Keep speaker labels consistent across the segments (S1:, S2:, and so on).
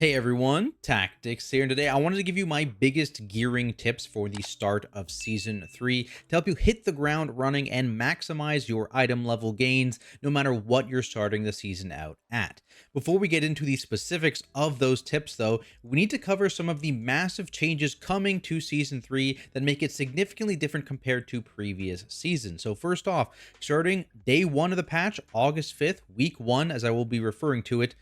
S1: Hey everyone, Tactics here, and today I wanted to give you my biggest gearing tips for the start of Season 3 to help you hit the ground running and maximize your item level gains no matter what you're starting the season out at. Before we get into the specifics of those tips though, we need to cover some of the massive changes coming to Season 3 that make it significantly different compared to previous seasons. So first off, starting day 1 of the patch, August 5th, week 1 as I will be referring to it,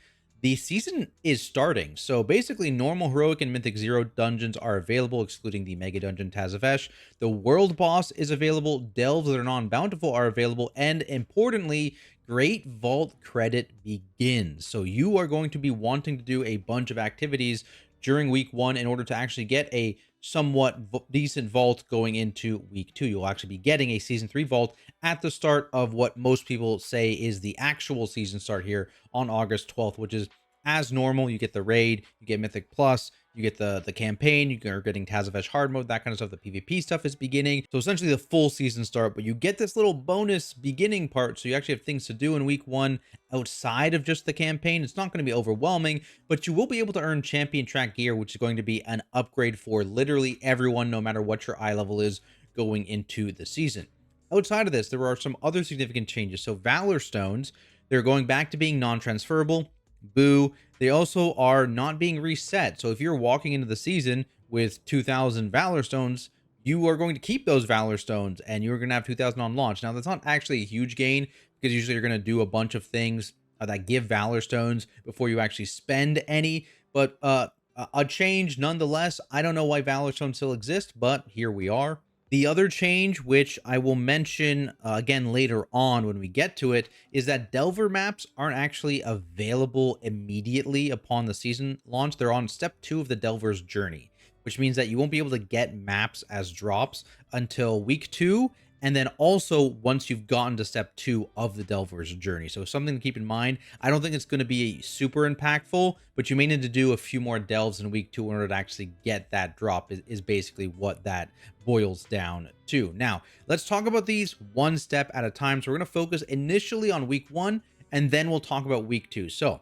S1: the season is starting, so basically normal, heroic, and mythic 0 dungeons are available, excluding the mega dungeon Tazafesh. The world boss is available, delves that are non-bountiful are available, and importantly, Great Vault credit begins. So you are going to be wanting to do a bunch of activities during week 1 in order to actually get a somewhat decent vault going into week 2. You'll actually be getting a Season 3 vault at the start of what most people say is the actual season start here on August 12th, which is as normal. You get the raid, you get Mythic Plus, you get the campaign, you're getting Tazafesh hard mode, that kind of stuff. The PvP stuff is beginning. So essentially the full season start, but you get this little bonus beginning part. So you actually have things to do in week 1 outside of just the campaign. It's not going to be overwhelming, but you will be able to earn champion track gear, which is going to be an upgrade for literally everyone, no matter what your eye level is going into the season. Outside of this, there are some other significant changes. So Valor Stones, they're going back to being non-transferable. Boo. They also are not being reset. So if you're walking into the season with 2,000 Valor Stones, you are going to keep those Valor Stones and you're going to have 2,000 on launch. Now, that's not actually a huge gain because usually you're going to do a bunch of things that give Valor Stones before you actually spend any. But a change nonetheless. I don't know why Valor Stones still exist, but here we are. The other change, which I will mention again later on when we get to it, is that Delver maps aren't actually available immediately upon the season launch. They're on step 2 of the Delver's journey, which means that you won't be able to get maps as drops until week 2, and then also once you've gotten to step 2 of the Delver's journey. So something to keep in mind. I don't think it's going to be super impactful, but you may need to do a few more delves in week 2 in order to actually get that drop is basically what that boils down to. Now, let's talk about these one step at a time. So we're going to focus initially on week 1, and then we'll talk about week 2. So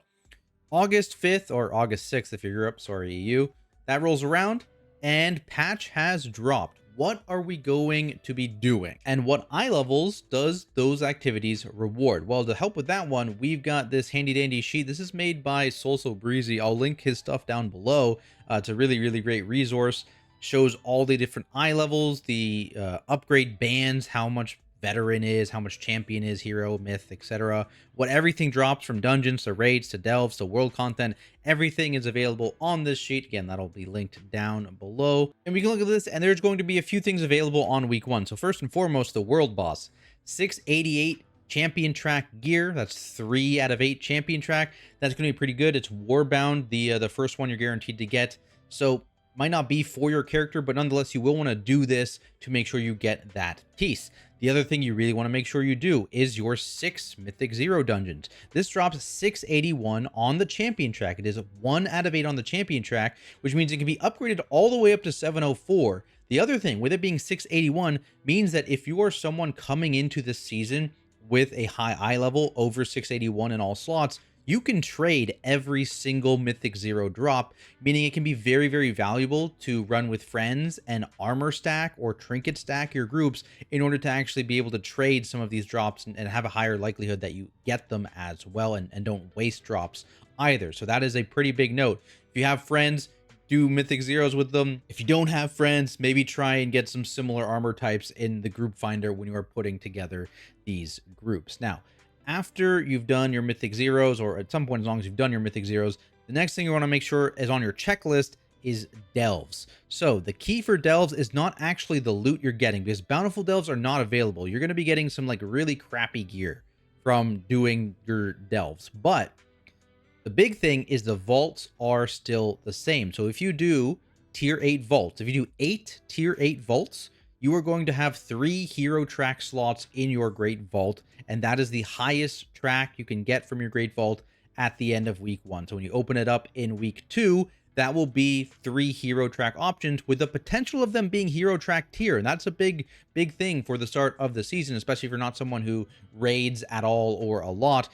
S1: August 5th or August 6th if you're Europe, sorry, EU, that rolls around and patch has dropped. What are we going to be doing? And what eye levels does those activities reward? Well, to help with that one, we've got this handy dandy sheet. This is made by Solso Breezy. I'll link his stuff down below. It's a really, really great resource. Shows all the different eye levels, the upgrade bands, how much veteran is, how much champion is, hero, myth, etc. What everything drops from dungeons to raids to delves to world content. Everything is available on this sheet. Again, that'll be linked down below. And we can look at this, and there's going to be a few things available on week 1. So first and foremost, the world boss. 688 champion track gear. That's 3 out of 8 champion track. That's going to be pretty good. It's warbound, the first one you're guaranteed to get. So might not be for your character, but nonetheless, you will want to do this to make sure you get that piece. The other thing you really want to make sure you do is your 6 Mythic 0 dungeons. This drops 681 on the champion track. It is 1 out of 8 on the champion track, which means it can be upgraded all the way up to 704. The other thing, with it being 681, means that if you are someone coming into this season with a high eye level over 681 in all slots, you can trade every single Mythic 0 drop, meaning it can be very, very valuable to run with friends and armor stack or trinket stack your groups in order to actually be able to trade some of these drops and have a higher likelihood that you get them as well and don't waste drops either. So that is a pretty big note. If you have friends, do Mythic Zeros with them. If you don't have friends, maybe try and get some similar armor types in the group finder when you are putting together these groups. Now, after you've done your Mythic Zeros, or at some point as long as you've done your Mythic Zeros, the next thing you want to make sure is on your checklist is delves. So the key for delves is not actually the loot you're getting, because bountiful delves are not available. You're going to be getting some like really crappy gear from doing your delves, but the big thing is the vaults are still the same. So if you do tier 8 vaults, if you do 8 tier 8 vaults, you are going to have 3 hero track slots in your Great Vault, and that is the highest track you can get from your Great Vault at the end of week 1. So when you open it up in week 2, that will be 3 hero track options with the potential of them being hero track tier. And that's a big thing for the start of the season, especially if you're not someone who raids at all or a lot.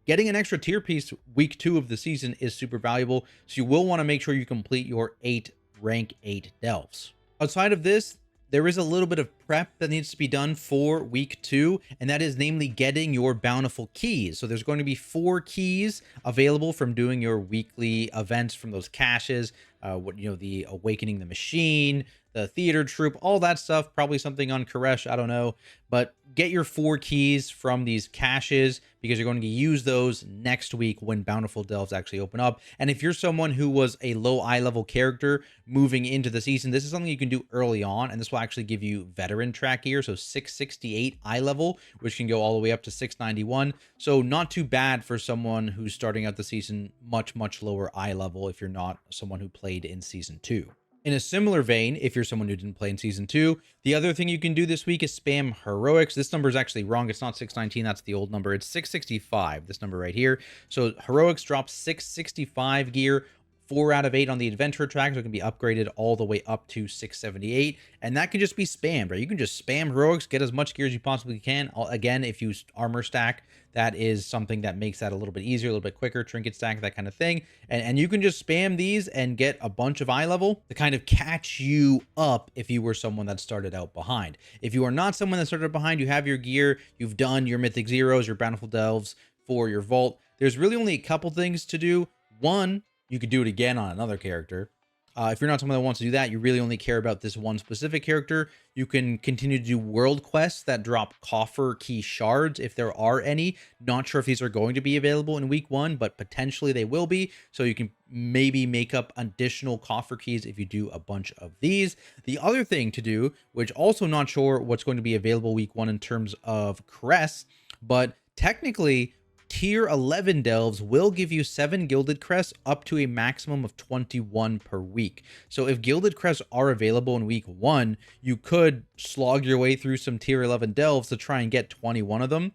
S1: getting an extra tier piece week 2 of the season is super valuable. So you will want to make sure you complete your 8 rank 8 delves. Outside of this, there is a little bit of prep that needs to be done for week 2, and that is namely getting your bountiful keys. So there's going to be 4 keys available from doing your weekly events from those caches. The Awakening the Machine, the Theater Troupe, all that stuff. Probably something on Koresh, I don't know. But get your 4 keys from these caches because you're going to use those next week when Bountiful Delves actually open up. And if you're someone who was a low eye level character moving into the season, this is something you can do early on, and this will actually give you veteran track gear, so 668 eye level, which can go all the way up to 691. So not too bad for someone who's starting out the season much lower eye level if you're not someone who played in season 2. In a similar vein, if you're someone who didn't play in season 2, the other thing you can do this week is spam heroics. This number is actually wrong. It's not 619. That's the old number. It's 665, this number right here. So heroics drops 665 gear, 4 out of 8 on the adventure track, so it can be upgraded all the way up to 678, and that can just be spammed, right? You can just spam heroics, get as much gear as you possibly can. Again, if you armor stack, that is something that makes that a little bit easier, a little bit quicker, trinket stack, that kind of thing. And you can just spam these and get a bunch of eye level to kind of catch you up if you were someone that started out behind. If you are not someone that started behind, you have your gear, you've done your Mythic Zeros, your Bountiful Delves for your vault. There's really only a couple things to do. One, you could do it again on another character. If you're not someone that wants to do that, you really only care about this one specific character, you can continue to do world quests that drop coffer key shards if there are any. Not sure if these are going to be available in week 1, but potentially they will be. So you can maybe make up additional coffer keys if you do a bunch of these. The other thing to do, which also not sure what's going to be available week 1 in terms of crests, but technically Tier 11 delves will give you 7 gilded crests up to a maximum of 21 per week. So if gilded crests are available in week 1, you could slog your way through some tier 11 delves to try and get 21 of them.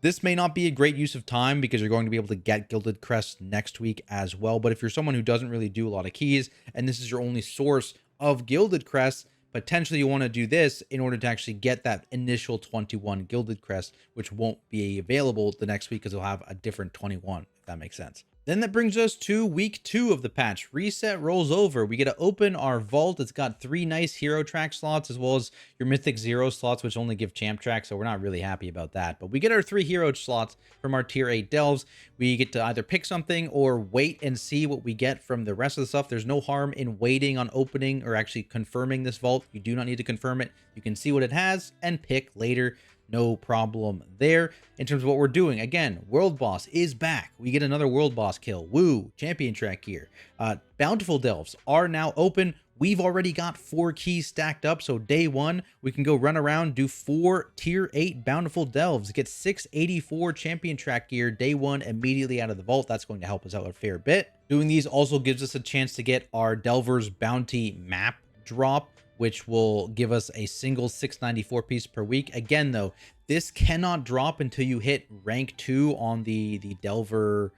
S1: This may not be a great use of time because you're going to be able to get gilded crests next week as well. But if you're someone who doesn't really do a lot of keys and this is your only source of gilded crests, potentially you want to do this in order to actually get that initial 21 gilded crest, which won't be available the next week because they'll have a different 21, if that makes sense. Then that brings us to week 2 of the patch. Reset rolls over. We get to open our vault. It's got 3 nice hero track slots as well as your Mythic Zero slots, which only give champ track, so we're not really happy about that. But we get our 3 hero slots from our tier 8 delves. We get to either pick something or wait and see what we get from the rest of the stuff. There's no harm in waiting on opening or actually confirming this vault. You do not need to confirm it. You can see what it has and pick later. No problem there. In terms of what we're doing, again, World Boss is back. We get another World Boss kill. Woo! Champion track gear. Bountiful Delves are now open. We've already got 4 keys stacked up, so day 1, we can go run around, do 4 tier 8 Bountiful Delves, get 684 champion track gear day 1 immediately out of the vault. That's going to help us out a fair bit. Doing these also gives us a chance to get our Delver's Bounty map drop, which will give us a single 694 piece per week. Again, though, this cannot drop until you hit rank 2 on the Delver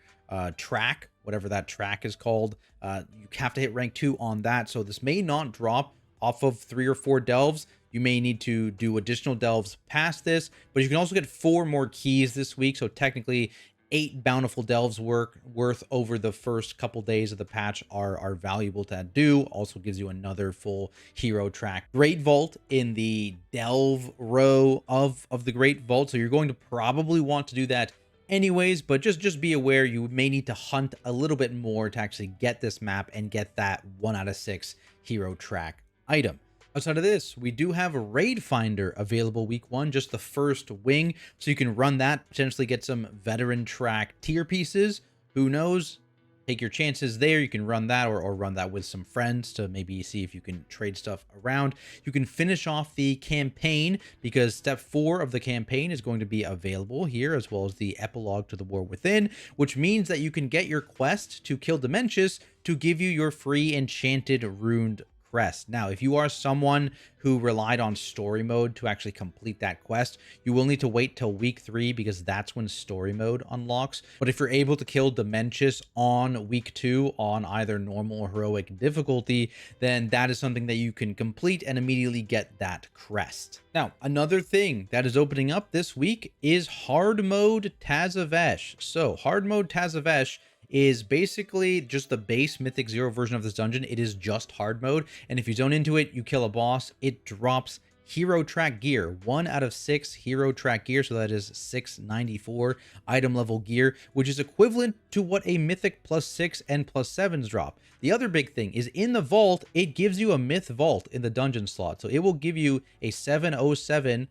S1: track, whatever that track is called. You have to hit rank 2 on that. So this may not drop off of 3 or 4 delves. You may need to do additional delves past this, but you can also get 4 more keys this week. So technically 8 bountiful delves worth over the first couple days of the patch are valuable to do. Also gives you another full hero track. Great Vault in the delve row of the Great Vault. So you're going to probably want to do that anyways, but just be aware you may need to hunt a little bit more to actually get this map and get that 1 out of 6 hero track item. Outside of this, we do have a Raid Finder available week 1, just the first wing, so you can run that, potentially get some veteran track tier pieces. Who knows? Take your chances there. You can run that or run that with some friends to maybe see if you can trade stuff around. You can finish off the campaign because step 4 of the campaign is going to be available here, as well as the epilogue to the War Within, which means that you can get your quest to kill Dementius to give you your free enchanted runed crest. Now, if you are someone who relied on story mode to actually complete that quest, you will need to wait till week 3 because that's when story mode unlocks. But if you're able to kill Dementius on week 2 on either normal or heroic difficulty, then that is something that you can complete and immediately get that crest. Now, another thing that is opening up this week is hard mode Tazavesh. So hard mode Tazavesh is basically just the base Mythic Zero version of this dungeon. It is just hard mode, and if you zone into it, you kill a boss, it drops hero track gear, 1 out of 6 hero track gear, so that is 694 item level gear, which is equivalent to what a mythic +6 and +7s drop. The other big thing is in the vault, it gives you a myth vault in the dungeon slot, so it will give you a 707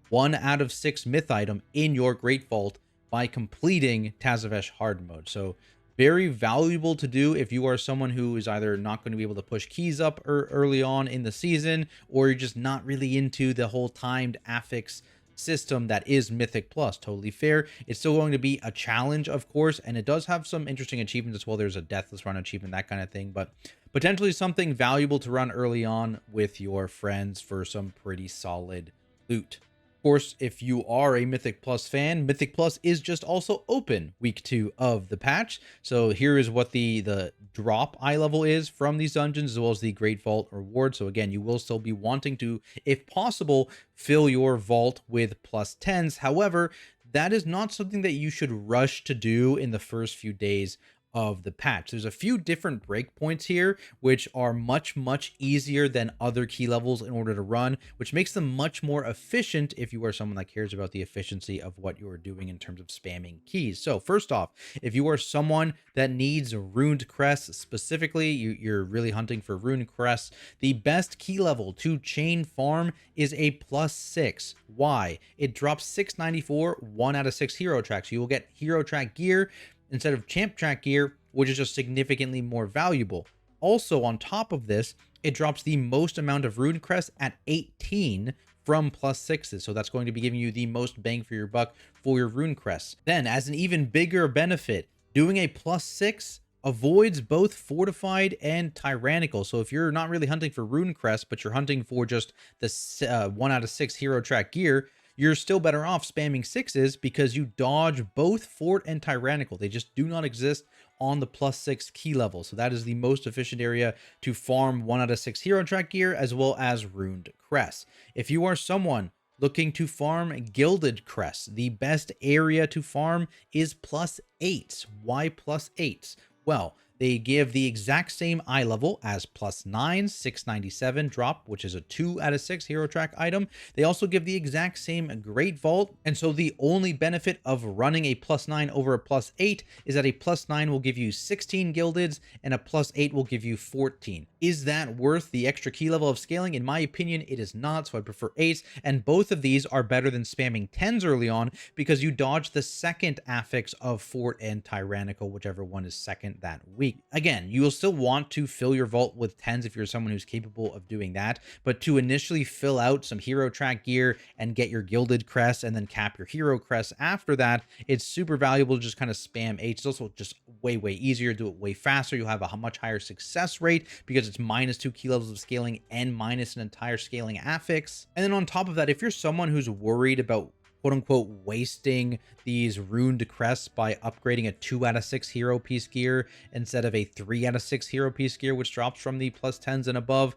S1: 1 out of 6 myth item in your great vault by completing Tazavesh hard mode. So very valuable to do if you are someone who is either not going to be able to push keys up early on in the season, or you're just not really into the whole timed affix system that is Mythic Plus. Totally fair. It's still going to be a challenge, of course, and it does have some interesting achievements as well. There's a Deathless Run achievement, that kind of thing, but potentially something valuable to run early on with your friends for some pretty solid loot. Course, if you are a Mythic Plus fan, Mythic Plus is just also open week 2 of the patch. So here is what the drop eye level is from these dungeons, as well as the Great Vault reward. So again, you will still be wanting to, if possible, fill your vault with +10s. However, that is not something that you should rush to do in the first few days of the patch. There's a few different breakpoints here, which are much easier than other key levels in order to run, which makes them much more efficient if you are someone that cares about the efficiency of what you are doing in terms of spamming keys. So first off, if you are someone that needs runed crests specifically, you're really hunting for runed crests, the best key level to chain farm is a +6. Why? It drops 694 1 out of 6 hero tracks. You will get hero track gear instead of champ track gear, which is just significantly more valuable. Also, on top of this, it drops the most amount of rune crests at 18 from +6s. So that's going to be giving you the most bang for your buck for your rune crests. Then, as an even bigger benefit, doing a +6 avoids both fortified and tyrannical. So if you're not really hunting for rune crests, but you're hunting for just the 1 out of 6 hero track gear, you're still better off spamming 6s because you dodge both fort and tyrannical. They just do not exist on the +6 key level. So that is the most efficient area to farm 1 out of 6 hero track gear, as well as runed crests. If you are someone looking to farm gilded crests, the best area to farm is +8s. Why +8s? Well, they give the exact same eye level as +9, 697 drop, which is a 2 out of 6 hero track item. They also give the exact same Great Vault, and so the only benefit of running a +9 over a +8 is that a +9 will give you 16 gildeds and a +8 will give you 14. Is that worth the extra key level of scaling? In my opinion, it is not, so I prefer 8s, and both of these are better than spamming 10s early on because you dodge the second affix of fort and tyrannical, whichever one is second that week. Again, you will still want to fill your vault with 10s if you're someone who's capable of doing that, but to initially fill out some hero track gear and get your gilded crest and then cap your hero crest after that, it's super valuable to just kind of spam 8s. It's also just way easier, do it way faster. You'll have a much higher success rate because it's -2 key levels of scaling and minus an entire scaling affix. And then on top of that, if you're someone who's worried about quote-unquote wasting these runed crests by upgrading a 2 out of 6 hero piece gear instead of a 3 out of 6 hero piece gear, which drops from the +10s and above,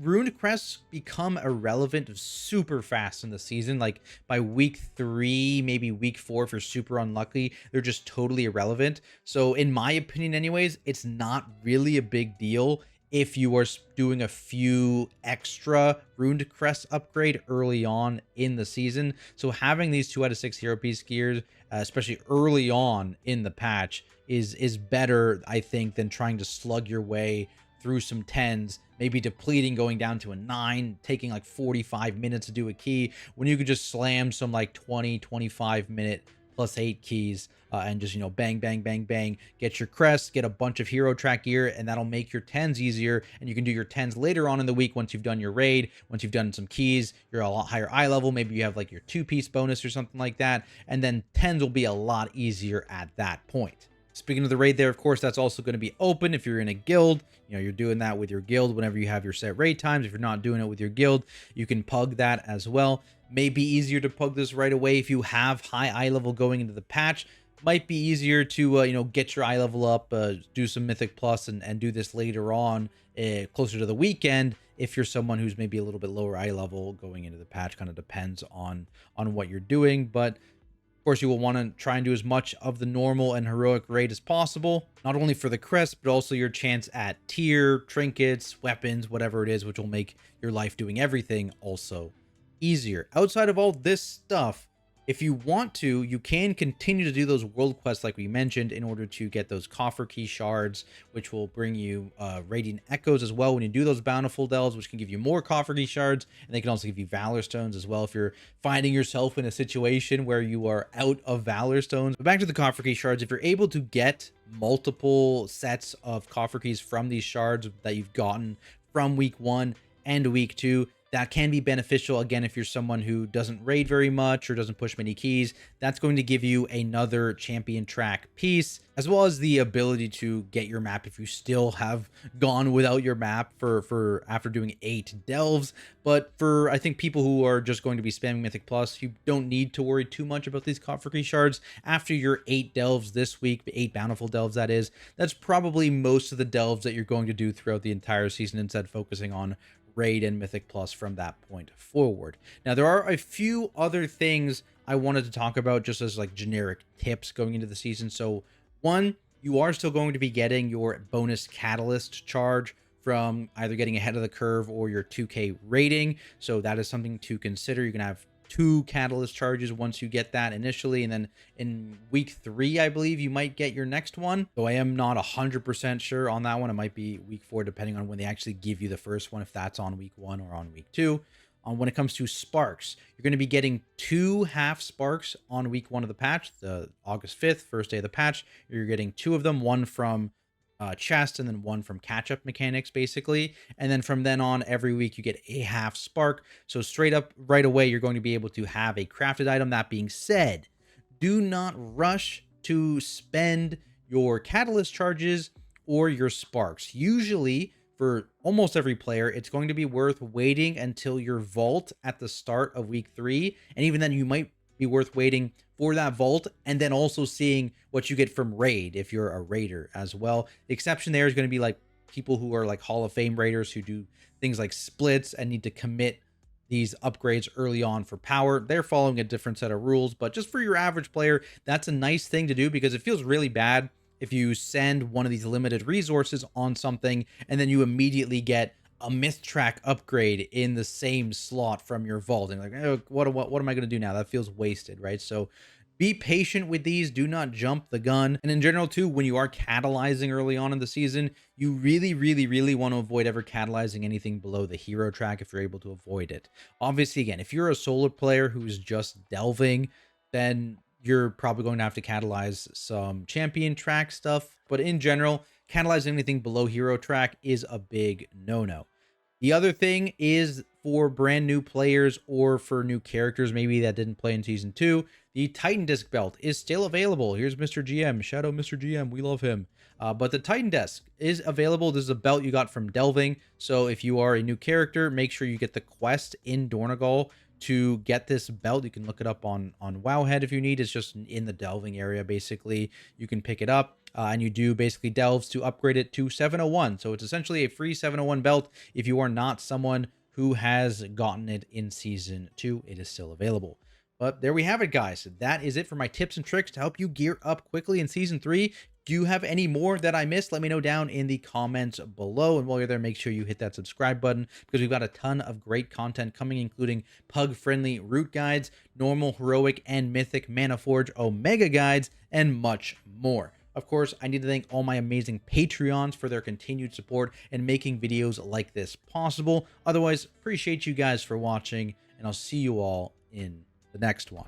S1: runed crests become irrelevant super fast in the season. Like by week 3, maybe week 4, if you're super unlucky, they're just totally irrelevant. So in my opinion anyways, it's not really a big deal if you are doing a few extra runed crest upgrade early on in the season. So having these 2 out of 6 hero piece gears, especially early on in the patch, is better, I think, than trying to slug your way through some 10s, maybe depleting, going down to a 9, taking like 45 minutes to do a key, when you could just slam some like 20-25 minute +8 keys and just, bang, get your crest, get a bunch of hero track gear, and that'll make your 10s easier. And you can do your 10s later on in the week once you've done your raid, once you've done some keys, you're a lot higher eye level. Maybe you have like your 2-piece bonus or something like that. And then 10s will be a lot easier at that point. Speaking of the raid there, of course, that's also going to be open if you're in a guild. You know, you're doing that with your guild whenever you have your set raid times. If you're not doing it with your guild, you can pug that as well. May be easier to pug this right away if you have high eye level going into the patch. Might be easier to, you know, get your eye level up, do some Mythic Plus and do this later on, closer to the weekend. If you're someone who's maybe a little bit lower eye level going into the patch, kind of depends on what you're doing. But of course, you will want to try and do as much of the normal and heroic raid as possible, not only for the crest, but also your chance at tier, trinkets, weapons, whatever it is, which will make your life doing everything also easier. Outside of all this stuff, if you want to, you can continue to do those world quests like we mentioned in order to get those coffer key shards, which will bring you radiant echoes as well when you do those bountiful delves, which can give you more coffer key shards, and they can also give you valor stones as well if you're finding yourself in a situation where you are out of valor stones. But back to the coffer key shards, if you're able to get multiple sets of coffer keys from these shards that you've gotten from week 1 and week 2, that can be beneficial. Again, if you're someone who doesn't raid very much or doesn't push many keys, that's going to give you another champion track piece, as well as the ability to get your map if you still have gone without your map for after doing 8 delves. But for, I think, people who are just going to be spamming Mythic Plus, you don't need to worry too much about these coffer key shards. After your 8 delves this week, 8 bountiful delves that is, that's probably most of the delves that you're going to do throughout the entire season, instead focusing on raid and Mythic Plus from that point forward. Now, there are a few other things I wanted to talk about just as like generic tips going into the season. So one, you are still going to be getting your bonus catalyst charge from either getting ahead of the curve or your 2K rating. So that is something to consider. You can have 2 catalyst charges once you get that initially, and then in week 3 I believe you might get your next one, though I am not 100% sure on that one. It might be week 4 depending on when they actually give you the first one, if that's on week 1 or on week 2. When it comes to sparks, you're going to be getting 2 half sparks on week 1 of the patch, the August 5th, first day of the patch. You're getting 2 of them, one from chest and then one from catch-up mechanics basically, and then from then on every week you get a half spark. So straight up right away you're going to be able to have a crafted item. That being said, do not rush to spend your catalyst charges or your sparks. Usually for almost every player, it's going to be worth waiting until your vault at the start of week 3, and even then you might be worth waiting for that vault and then also seeing what you get from raid if you're a raider as well. The exception there is going to be like people who are like Hall of Fame raiders who do things like splits and need to commit these upgrades early on for power. They're following a different set of rules, but just for your average player, that's a nice thing to do, because it feels really bad if you send one of these limited resources on something and then you immediately get a myth track upgrade in the same slot from your vault, and like, oh, what am I going to do now? That feels wasted, right? So be patient with these. Do not jump the gun. And in general too, when you are catalyzing early on in the season, you really want to avoid ever catalyzing anything below the hero track if you're able to avoid it. Obviously, again, if you're a solo player who's just delving, then you're probably going to have to catalyze some champion track stuff. But in general, catalyzing anything below hero track is a big no-no. The other thing is for brand new players or for new characters maybe that didn't play in Season 2, the Titan Disc belt is still available. Here's Mr. GM. Shout out Mr. GM. We love him. But the Titan Disc is available. This is a belt you got from delving. So if you are a new character, make sure you get the quest in Dornogal to get this belt. You can look it up on Wowhead if you need. It's just in the delving area, basically. You can pick it up. And you do basically delves to upgrade it to 701. So it's essentially a free 701 belt. If you are not someone who has gotten it in Season 2, it is still available. But there we have it, guys. That is it for my tips and tricks to help you gear up quickly in Season 3. Do you have any more that I missed? Let me know down in the comments below. And while you're there, make sure you hit that subscribe button, because we've got a ton of great content coming, including pug-friendly route guides, normal, heroic, and mythic Mana Forge Omega guides, and much more. Of course, I need to thank all my amazing Patreons for their continued support and making videos like this possible. Otherwise, appreciate you guys for watching, and I'll see you all in the next one.